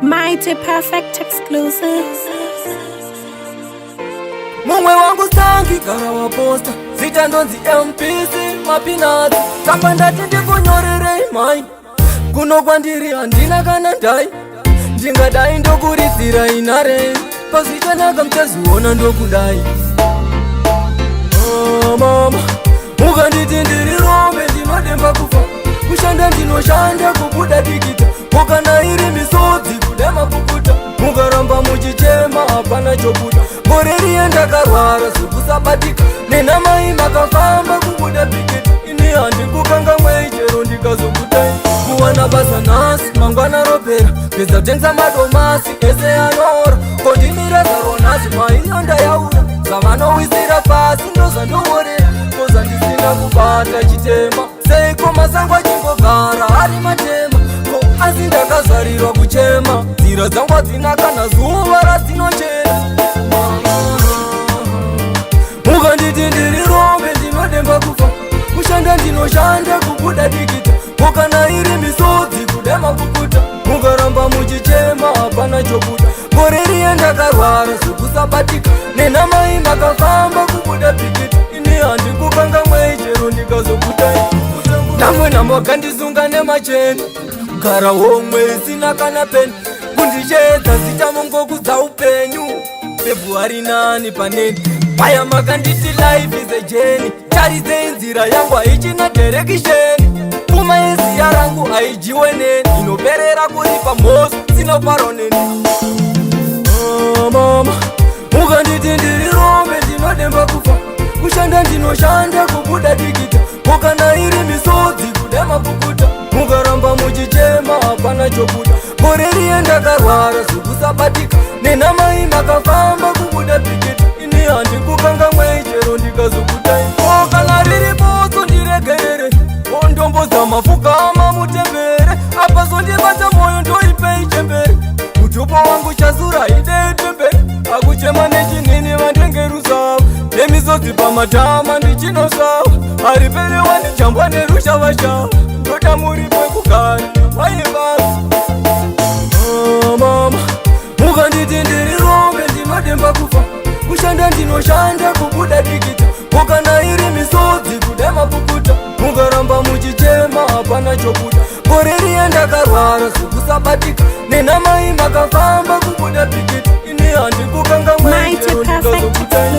Mighty Perfect Exclusive. Mumwe wangu sangi gara wa posta Zita ndonzi MPC mapinati Kamba ndati ndikunyorere mai Kuno kwa ndiri andina kana ndai Ndinga dai ndokurizira inare Pasita naka mchazi wona ndokudai Mama Muka nditi ndiri rome ndinodemba kufa Kushanda ndinoshanda kubuda dikita Muka na iri misodzi kudema kukuta Muka ramba muchichema hapana chokuta Moreri enda karwara sikusabatika Nena mai makafamba kubuda bikita Ini handi kukanga mweichero ndikazokutai Kuwana basa nasi mangwana ropera Pesa tenza madomasi ese anora Kondinira zaronasi maiyonda yaura Savano wizira pasi ndoza ndohorera Koza ndisina kubata chitema Seiko masangwa chingogara hari matema Ko azindakazarirwa kuchema Zira zangwa dzinakana zuva ratinochera Muka nditi ndiri rombe ndinodemba kufa Kushanda ndinoshanda kubuda dikita Muka na iri misodzi kudema kukuta Muka ramba muchichema hapana chokuta Moreri enda karwara sikusabatika Nena mai makafamba kubuda bikita Ini handi kukanga mweichero ndikazokutai Namwe namoka ndizunga nemacheni Gara homwe sina kana peni Kundichedza zita mongo kudza upenyu Februari nani paneni Paya makanditi life is a journey Taridze inzira yangu haichina direction Puma yeziya rangu haijiwe neni Inoperera kuripa moso sinoparo neni Mama Muka nditi ndiri rombe ndinodemba kufa Kushanda ndinoshanda kubuda dikita Muka na iri misodzi kudema kukuta Muka ramba muchichema hapana chokuta Moreri enda karwara sikusabatika Nena mai makafamba kubuda bikita Ini handi kukanga mweichero ndikazokutai Kana riri bozo ndiregerere Ndombo za mafuka ama mutembere Apa sondibata moyo ndoipei chembere Utupo wangu chazura idetembere Akuchema nechinini vandengeru sawa Nemizodzi pamatama ndichino sawa Haripere wandichambwa nerushava shawa Ndoda muripe kugari vaibasa Mama Muka nditi ndiri rombe ndinodemba kufa Kushanda ndinoshanda kubuda dikita Muka na iri misodzi kudema kukuta Muka ramba muchichema hapana chokuta Moreri enda karwara sikusabatika Nena mai makafamba kubuda bikita Ini handi kukanga mweichero ndikazokutai